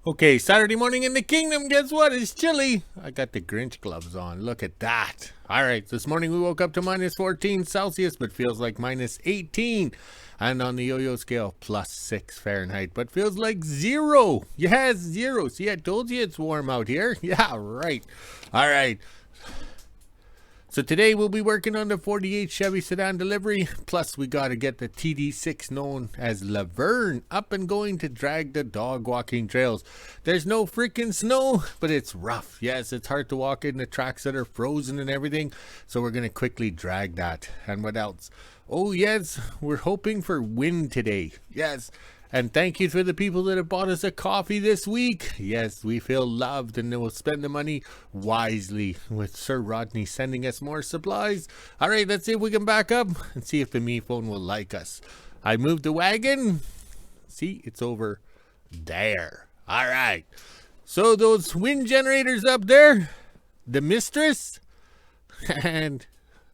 Okay, Saturday morning in the kingdom. Guess what? It's chilly. I got the Grinch gloves on. Look at that. All right, this morning we woke up to minus 14 Celsius, but feels like minus 18. And on the yo-yo scale, plus 6 Fahrenheit, but feels like 0. Yes, 0. See, I told you it's warm out here. Yeah, right. All right. So today we'll be working on the 48 Chevy Sedan Delivery, plus we got to get the TD-6 known as Lavern up and going to drag the dog walking trails. There's no freaking snow, but it's rough. Yes, it's hard to walk in the tracks that are frozen and everything, so we're going to quickly drag that. And what else? Oh yes, we're hoping for wind today. Yes. And thank you for the people that have bought us a coffee this week. Yes, we feel loved and we'll spend the money wisely with Sir Rodney sending us more supplies. All right, let's see if we can back up and see if the Me phone will like us. I moved the wagon. See, it's over there. All right. So those wind generators up there, the mistress and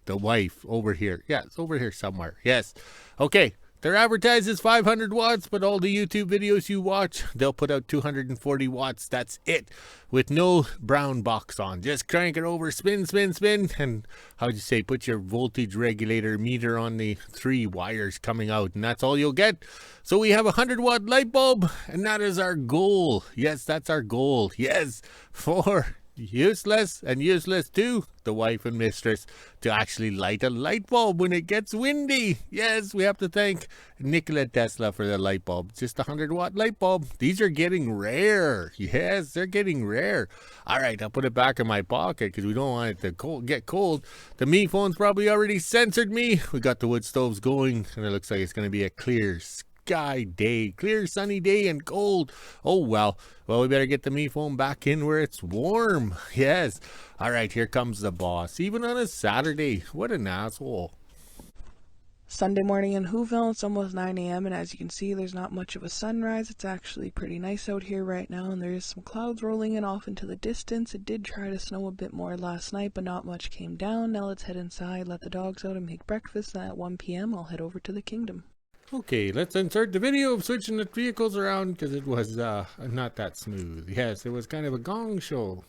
the wife over here. Yeah, it's over here somewhere. Yes. Okay. They're advertised as 500 watts, but all the YouTube videos you watch, they'll put out 240 watts. That's it, with no brown box on. Just crank it over, spin, spin, spin, and how'd you say, put your voltage regulator meter on the 3 wires coming out, and that's all you'll get. So we have a 100-watt light bulb, and that is our goal. Yes, that's our goal. Yes, for useless and useless too, the wife and mistress, to actually light a light bulb when it gets windy. Yes, we have to thank Nikola Tesla for the light bulb. It's just a 100-watt light bulb. These are getting rare. Yes, they're getting rare. All right, I'll put it back in my pocket because we don't want it to get cold. The Me phone's probably already censored me. We got the wood stoves going, and it looks like it's going to be a clear sky day, clear sunny day and cold. Oh well, we better get the Me phone back in where it's warm. Yes. All right, here comes the boss, even on a Saturday. What an asshole. Sunday morning in WHO-ville. It's almost 9 a.m. and as you can see, there's not much of a sunrise. It's actually pretty nice out here right now, and there is some clouds rolling in off into the distance. It did try to snow a bit more last night, but not much came down. Now let's head inside, let the dogs out, and make breakfast. And at 1 p.m. I'll head over to the kingdom. Okay, let's insert the video of switching the vehicles around because it was not that smooth. Yes, it was kind of a gong show.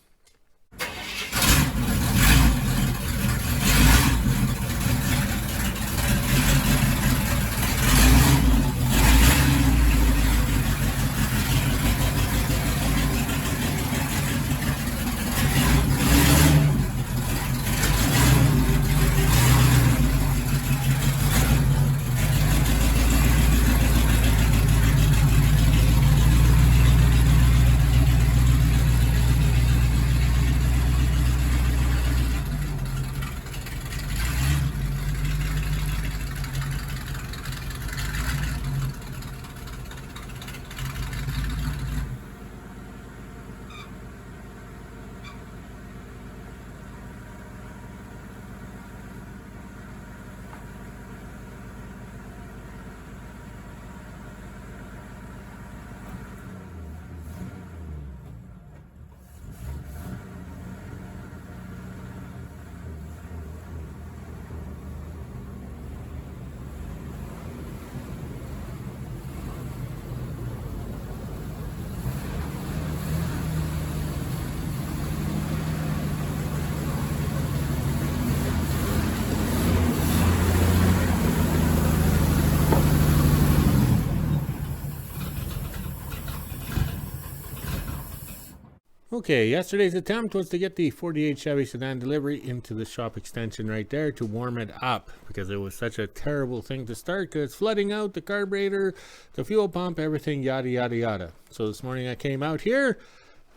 Okay, yesterday's attempt was to get the 48 Chevy Sedan Delivery into the shop extension right there to warm it up because it was such a terrible thing to start because it's flooding out the carburetor, the fuel pump, everything, yada, yada, yada. So this morning I came out here,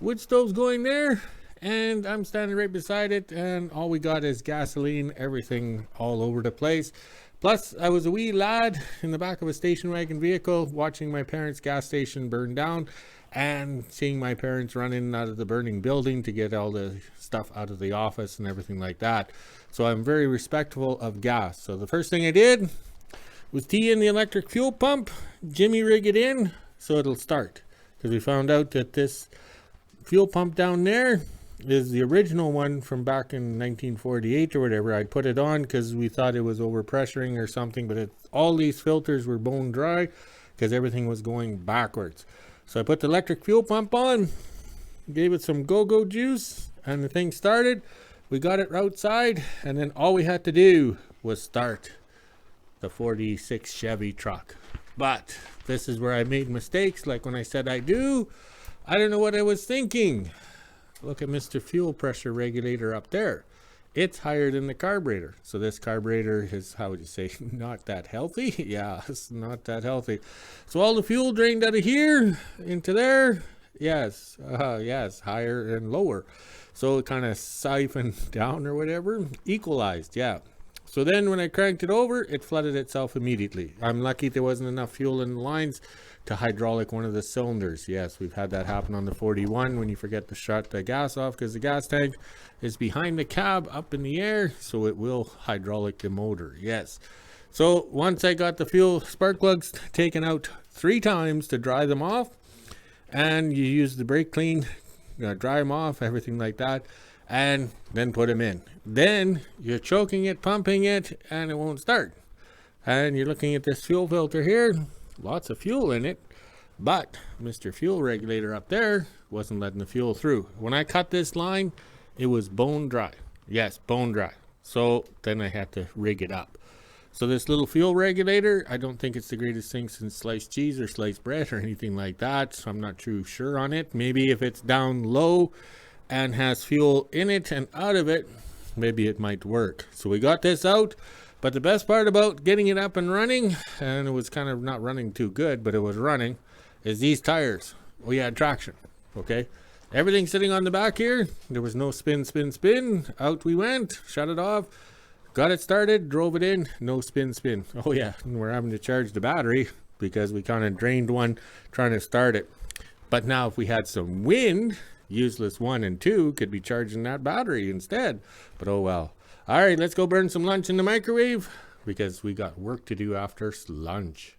wood stove's going there, and I'm standing right beside it, and all we got is gasoline, everything all over the place. Plus, I was a wee lad in the back of a station wagon vehicle watching my parents' gas station burn down and seeing my parents run in and out of the burning building to get all the stuff out of the office and everything like that. So I'm very respectful of gas. So the first thing I did was tee in the electric fuel pump, jimmy rig it in so it'll start. Because we found out that this fuel pump down there is the original one from back in 1948 or whatever. I put it on because we thought it was overpressuring or something, but all these filters were bone dry because everything was going backwards. So I put the electric fuel pump on, gave it some go-go juice, and the thing started. We got it outside, and then all we had to do was start the TD-6 Chevy truck. But this is where I made mistakes, like when I said I do. I don't know what I was thinking. Look at Mr. Fuel Pressure Regulator up there. It's higher than the carburetor. So this carburetor is, how would you say, not that healthy? Yeah, it's not that healthy. So all the fuel drained out of here into there. Yes, yes, higher and lower. So it kind of siphoned down or whatever, equalized, yeah. So then when I cranked it over, it flooded itself immediately. I'm lucky there wasn't enough fuel in the lines to hydraulic one of the cylinders. Yes, we've had that happen on the 41 when you forget to shut the gas off because the gas tank is behind the cab up in the air, so it will hydraulic the motor. Yes. So once I got the fuel spark plugs taken out 3 times to dry them off, and you use the brake clean, dry them off, everything like that, and then put them in. Then you're choking it, pumping it, and it won't start. And you're looking at this fuel filter here, lots of fuel in it, but Mr. Fuel Regulator up there wasn't letting the fuel through. When I cut this line, it was bone dry. Yes, bone dry. So then I had to rig it up. So this little fuel regulator, I don't think it's the greatest thing since sliced cheese or sliced bread or anything like that. So I'm not too sure on it. Maybe if it's down low and has fuel in it and out of it, maybe it might work. So we got this out. But the best part about getting it up and running, and it was kind of not running too good, but it was running, is these tires. We had traction, okay? Everything sitting on the back here, there was no spin, spin, spin. Out we went, shut it off, got it started, drove it in, no spin, spin. Oh yeah, and we're having to charge the battery because we kind of drained one trying to start it. But now if we had some wind, useless 1 and 2 could be charging that battery instead. But oh well. All right, let's go burn some lunch in the microwave because we got work to do after lunch.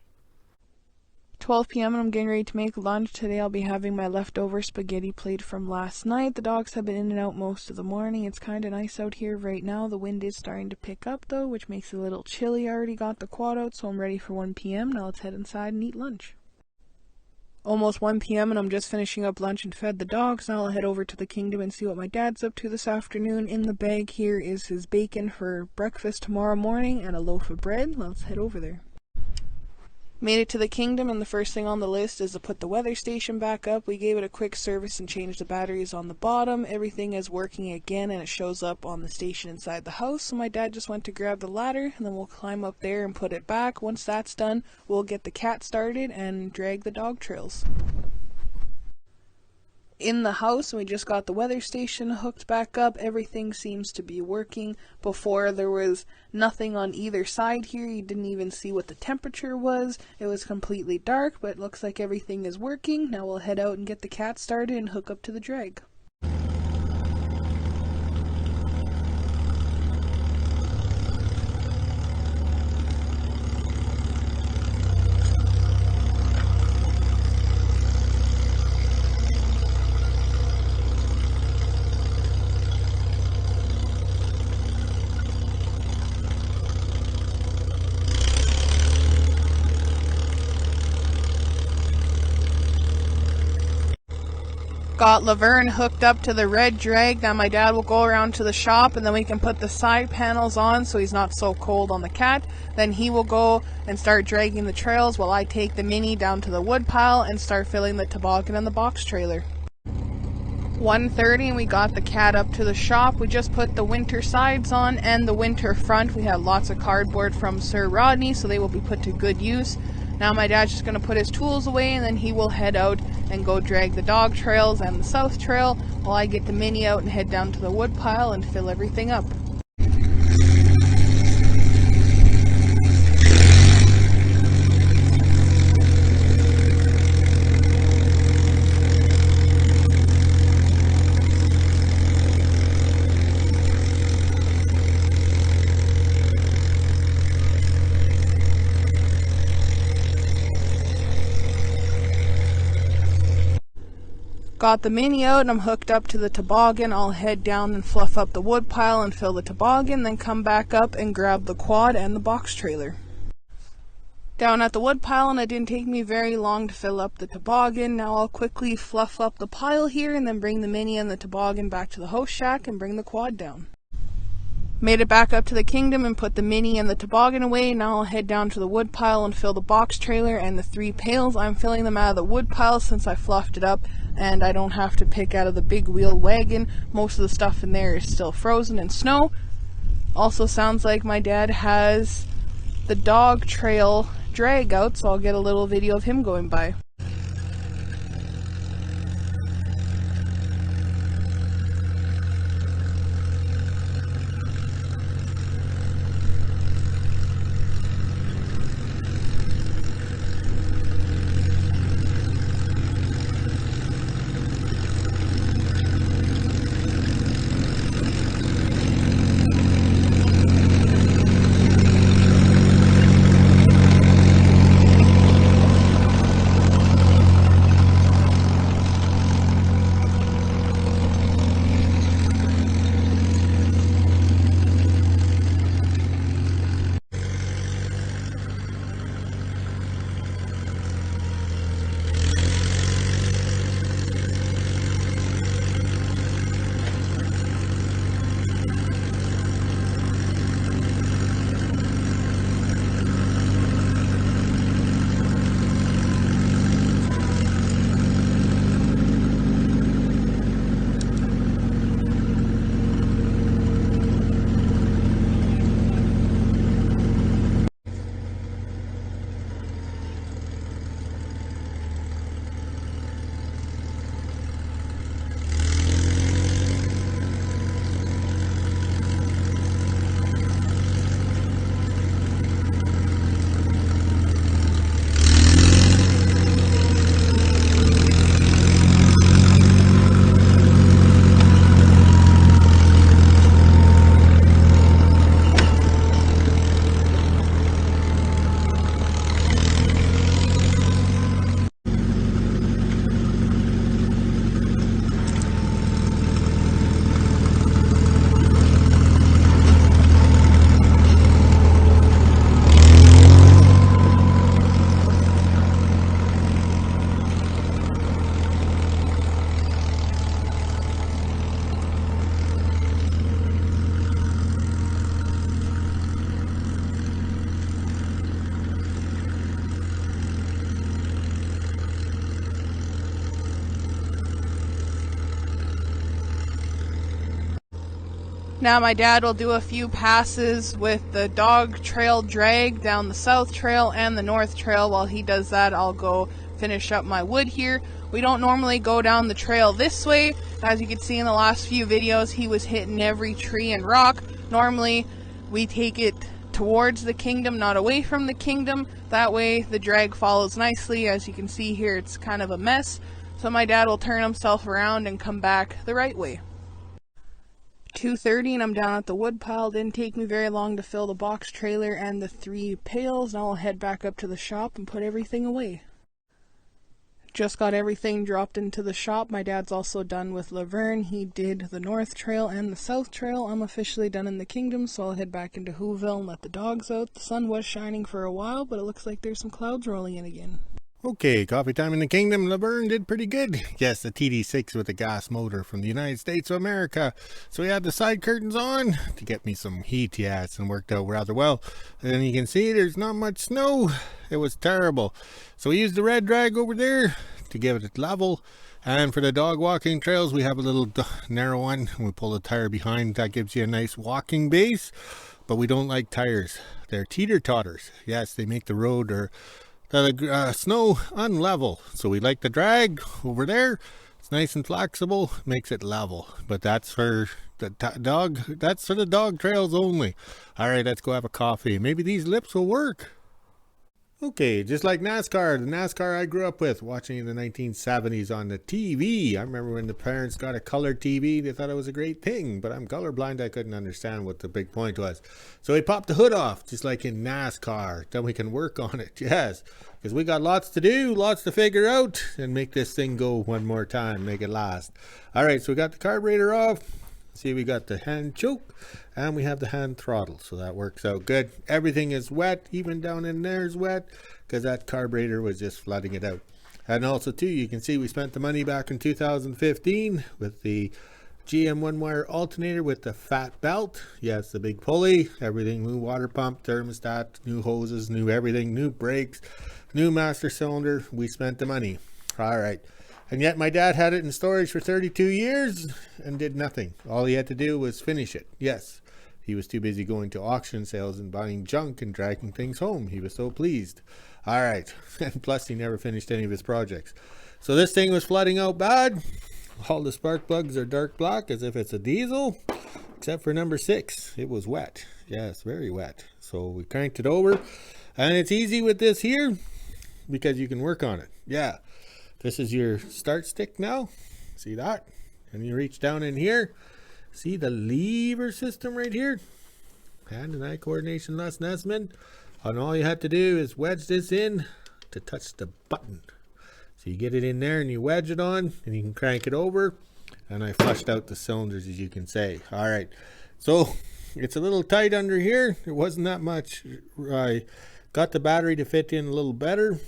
12 p.m. and I'm getting ready to make lunch. Today I'll be having my leftover spaghetti plate from last night. The dogs have been in and out most of the morning. It's kind of nice out here right now. The wind is starting to pick up though, which makes it a little chilly. I already got the quad out, so I'm ready for 1 p.m. Now let's head inside and eat lunch. Almost 1 p.m. and I'm just finishing up lunch and fed the dogs. Now I'll head over to the kingdom and see what my dad's up to this afternoon. In the bag here is his bacon for breakfast tomorrow morning and a loaf of bread. Let's head over there. Made it to the kingdom, and the first thing on the list is to put the weather station back up. We gave it a quick service and changed the batteries on the bottom. Everything is working again, and it shows up on the station inside the house. So my dad just went to grab the ladder, and then we'll climb up there and put it back. Once that's done, we'll get the cat started and drag the dog trails. In the house, we just got the weather station hooked back up. Everything seems to be working. Before, there was nothing on either side here. You didn't even see what the temperature was. It was completely dark, but it looks like everything is working. Now we'll head out and get the cat started and hook up to the drag. Got Lavern hooked up to the red drag. Now my dad will go around to the shop and then we can put the side panels on so he's not so cold on the cat. Then he will go and start dragging the trails while I take the Mini down to the wood pile and start filling the toboggan and the box trailer. 1:30 and we got the cat up to the shop. We just put the winter sides on and the winter front. We had lots of cardboard from Sir Rodney, so they will be put to good use. Now my dad's just going to put his tools away and then he will head out and go drag the dog trails and the south trail while I get the Mini out and head down to the wood pile and fill everything up. Got the Mini out and I'm hooked up to the toboggan. I'll head down and fluff up the wood pile and fill the toboggan, then come back up and grab the quad and the box trailer. Down at the wood pile, and it didn't take me very long to fill up the toboggan. Now I'll quickly fluff up the pile here and then bring the Mini and the toboggan back to the host shack and bring the quad down. Made it back up to the kingdom and put the Mini and the toboggan away. Now I'll head down to the wood pile and fill the box trailer and the 3 pails. I'm filling them out of the wood pile since I fluffed it up and I don't have to pick out of the big wheel wagon. Most of the stuff in there is still frozen in snow. Also sounds like my dad has the dog trail drag out, so I'll get a little video of him going by. Now my dad will do a few passes with the dog trail drag down the south trail and the north trail. While he does that, I'll go finish up my wood here. We don't normally go down the trail this way. As you can see in the last few videos, he was hitting every tree and rock. Normally we take it towards the kingdom, not away from the kingdom. That way the drag follows nicely. As you can see here, it's kind of a mess. So my dad will turn himself around and come back the right way. 2:30 and I'm down at the wood pile. Didn't take me very long to fill the box trailer and the 3 pails. Now I'll head back up to the shop and put everything away. Just got everything dropped into the shop. My dad's also done with Lavern. He did the north trail and the south trail. I'm officially done in the kingdom, so I'll head back into WHO-ville and let the dogs out. The sun was shining for a while, but it looks like there's some clouds rolling in again. Okay, coffee time in the kingdom. Lavern did pretty good. Yes, the TD-6 with a gas motor from the United States of America. So we had the side curtains on to get me some heat. Yes, and worked out rather well. And you can see there's not much snow. It was terrible. So we used the red drag over there to give it level. And for the dog walking trails, we have a little narrow one. We pull the tire behind. That gives you a nice walking base. But we don't like tires. They're teeter-totters. Yes, they make the road or the snow unlevel. So we like the drag over there. It's nice and flexible, makes it level. But that's for the dog trails only. All right, let's go have a coffee. Maybe these lips will work. Okay, just like NASCAR, the NASCAR I grew up with, watching in the 1970s on the TV. I remember when the parents got a color TV, they thought it was a great thing, but I'm colorblind, I couldn't understand what the big point was. So we popped the hood off, just like in NASCAR, then we can work on it, yes. Because we got lots to do, lots to figure out, and make this thing go one more time, make it last. All right, so we got the carburetor off. See, we got the hand choke and we have the hand throttle, so that works out good. Everything is wet, even down in there is wet, because that carburetor was just flooding it out. And also too, you can see we spent the money back in 2015 with the GM one-wire alternator with the fat belt. Yes, the big pulley, everything, new water pump, thermostat, new hoses, new everything, new brakes, new master cylinder. We spent the money. All right. And yet my dad had it in storage for 32 years and did nothing. All he had to do was finish it. Yes, he was too busy going to auction sales and buying junk and dragging things home. He was so pleased. All right. And plus he never finished any of his projects. So this thing was flooding out bad. All the spark plugs are dark black as if it's a diesel, except for number 6. It was wet. Yes, very wet. So we cranked it over, and it's easy with this here because you can work on it. Yeah. This is your start stick now. See that? And you reach down in here. See the lever system right here? Hand and eye coordination, Les Nesman. And all you have to do is wedge this in to touch the button. So you get it in there and you wedge it on and you can crank it over. And I flushed out the cylinders, as you can say. All right. So it's a little tight under here. It wasn't that much. I got the battery to fit in a little better.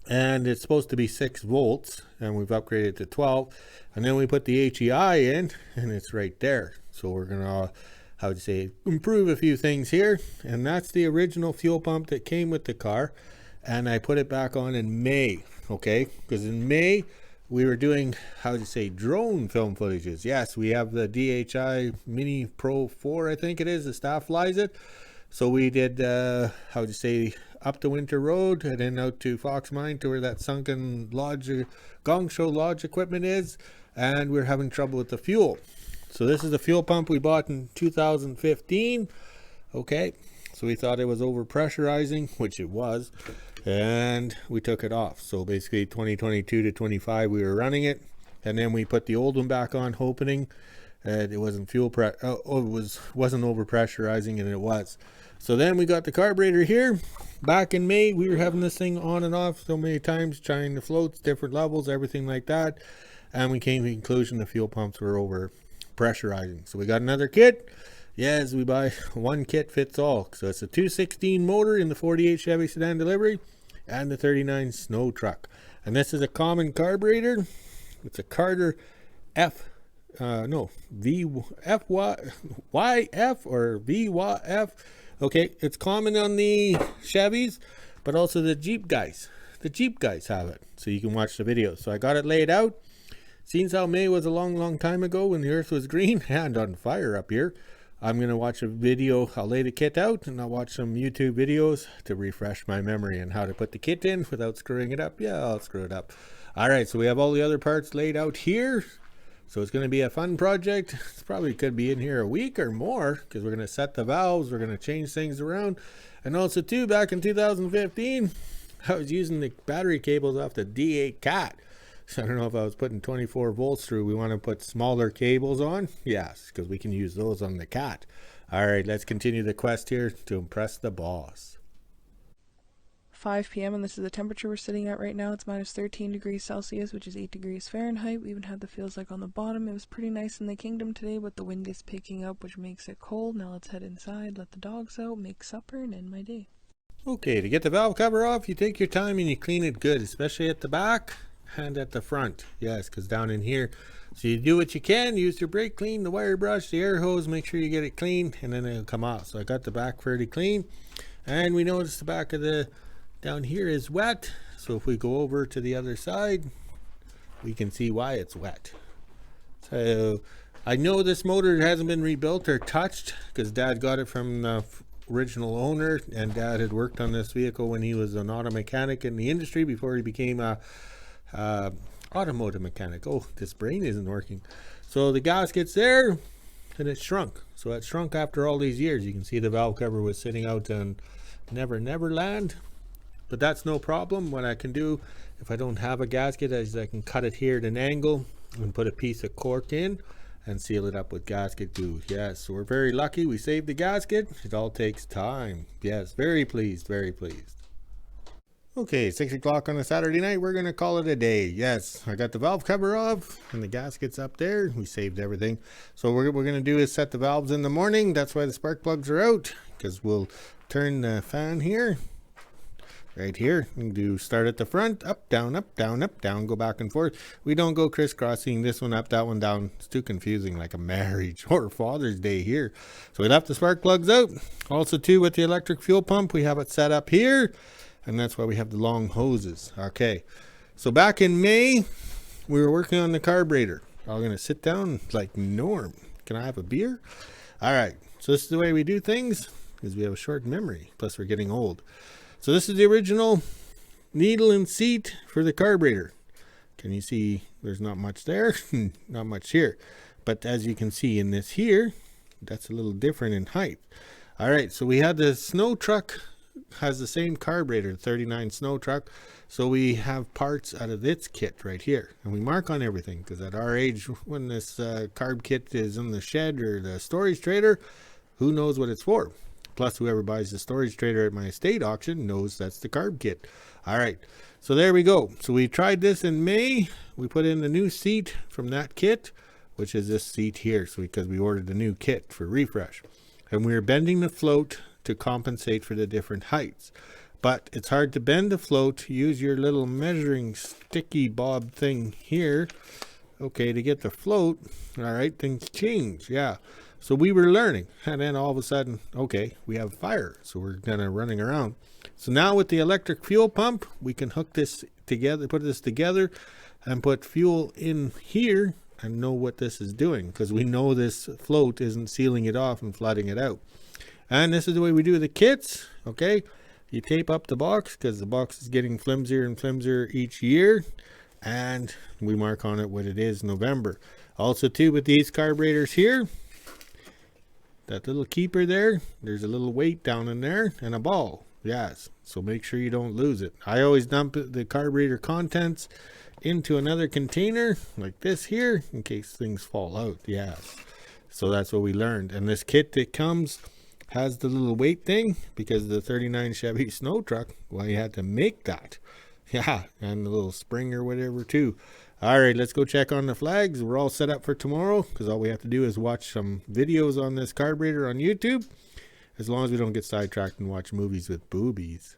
And it's supposed to be 6 volts, and we've upgraded to 12. And then we put the HEI in, and it's right there. So we're gonna, how would you say, improve a few things here. And that's the original fuel pump that came with the car. And I put it back on in May, okay? Because in May we were doing, how would you say, drone film footages. Yes, we have the DHI Mini Pro 4, I think it is. The staff flies it. So we did, how would you say, up the Winter Road and then out to Fox Mine to where that sunken lodge, Gong Show Lodge equipment is, and we're having trouble with the fuel. So this is the fuel pump we bought in 2015. Okay, so we thought it was over pressurizing, which it was, and we took it off. So basically 2022 to 25 we were running it, and then we put the old one back on, hoping it wasn't wasn't over pressurizing, and it was. So then we got the carburetor here. Back in May, we were having this thing on and off so many times, trying the floats, different levels, everything like that. And we came to the conclusion the fuel pumps were over pressurizing. So we got another kit. Yes, we buy one kit fits all. So it's a 216 motor in the 48 Chevy Sedan Delivery and the 39 snow truck. And this is a common carburetor. It's a Carter VFYF or VYF. Okay, it's common on the Chevys, but also the Jeep guys. The Jeep guys have it, so you can watch the video. So I got it laid out. Seems how May was a long time ago when the earth was green and on fire up here. I'm going to watch a video. I'll lay the kit out and I'll watch some YouTube videos to refresh my memory on how to put the kit in without screwing it up. Yeah, I'll screw it up. All right, so we have all the other parts laid out here. So it's going to be a fun project. It's probably could be in here a week or more because we're going to set the valves. We're going to change things around. And also too, back in 2015, I was using the battery cables off the D8 Cat. So I don't know if I was putting 24 volts through. We want to put smaller cables on. Yes, because we can use those on the Cat. All right, let's continue the quest here to impress the boss. 5 p.m. and this is the temperature we're sitting at right now. It's minus 13 degrees Celsius, which is 8 degrees Fahrenheit. We even had the feels like on the bottom. It was pretty nice in the kingdom today, but the wind is picking up, which makes it cold. Now let's head inside, let the dogs out, make supper, and end my day. Okay, to get the valve cover off, you take your time and you clean it good, especially at the back and at the front. Yes, because down in here, so you do what you can. Use your brake clean, the wire brush, the air hose, make sure you get it clean, and then it'll come off. So I got the back fairly clean, and we noticed the back of the down here is wet. So if we go over to the other side, we can see why it's wet. So I know this motor hasn't been rebuilt or touched because Dad got it from the original owner, and Dad had worked on this vehicle when he was an auto mechanic in the industry before he became a automotive mechanic. Oh, this brain isn't working. So the gasket's there and it shrunk. So it shrunk after all these years. You can see the valve cover was sitting out on Never Land. But that's no problem. What I can do if I don't have a gasket is I can cut it here at an angle and put a piece of cork in and seal it up with gasket glue. Yes, so we're very lucky we saved the gasket. It all takes time. Yes, very pleased, very pleased. Okay, 6 o'clock on a Saturday night, we're going to call it a day. Yes, I got the valve cover off and the gaskets up there. We saved everything. So what we're going to do is set the valves in the morning. That's why the spark plugs are out, because we'll turn the fan here, right here, and do start at the front, up, down, go back and forth. We don't go crisscrossing this one up, that one down. It's too confusing, like a marriage or Father's Day here. So we left the spark plugs out. Also too, with the electric fuel pump, we have it set up here. And that's why we have the long hoses. Okay, so back in May, we were working on the carburetor. I'm going to sit down like Norm. Can I have a beer? All right, so this is the way we do things, because we have a short memory. Plus, we're getting old. So this is the original needle and seat for the carburetor. Can you see there's not much there? Not much here. But as you can see in this here, that's a little different in height. All right, so we had the snow truck. Has the same carburetor, 39 snow truck, so we have parts out of its kit right here, and we mark on everything, because at our age, when this carb kit is in the shed or the storage trailer, who knows what it's for? Plus, whoever buys the storage trailer at my estate auction knows that's the carb kit. All right, so there we go. So we tried this in May. We put in the new seat from that kit, which is this seat here, so because we ordered the new kit for refresh, and we were bending the float to compensate for the different heights. But it's hard to bend the float. Use your little measuring sticky bob thing here, okay, to get the float. All right, things change. Yeah, so we were learning, and then all of a sudden, okay, we have fire, so we're kind of running around. So now with the electric fuel pump, we can hook this together, put this together, and put fuel in here and know what this is doing, because we know this float isn't sealing it off and flooding it out. And this is the way we do the kits. Okay, you tape up the box, because the box is getting flimsier and flimsier each year, and we mark on it what it is November. Also too, with these carburetors here, that little keeper there, there's a little weight down in there and a ball. Yes, so make sure you don't lose it. I always dump the carburetor contents into another container like this here in case things fall out. Yes, so that's what we learned. And this kit that comes has the little weight thing, because the 39 Chevy snow truck, well, you had to make that. Yeah, and the little spring or whatever too. All right, let's go check on the flags. We're all set up for tomorrow, because all we have to do is watch some videos on this carburetor on YouTube, as long as we don't get sidetracked and watch movies with boobies.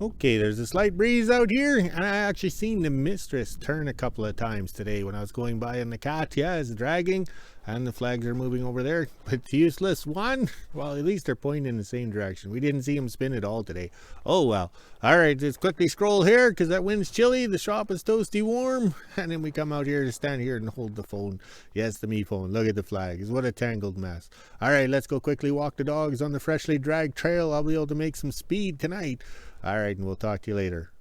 Okay, there's a slight breeze out here, and I actually seen the mistress turn a couple of times today when I was going by, and the cat, yeah, is dragging, and the flags are moving over there. But the useless one, well, at least they're pointing in the same direction. We didn't see them spin at all today. Oh well. All right, let's quickly scroll here, because that wind's chilly, the shop is toasty warm, and then we come out here to stand here and hold the phone. Yes, the me phone. Look at the flags. What a tangled mess. All right, let's go quickly walk the dogs on the freshly dragged trail. I'll be able to make some speed tonight. All right, and we'll talk to you later.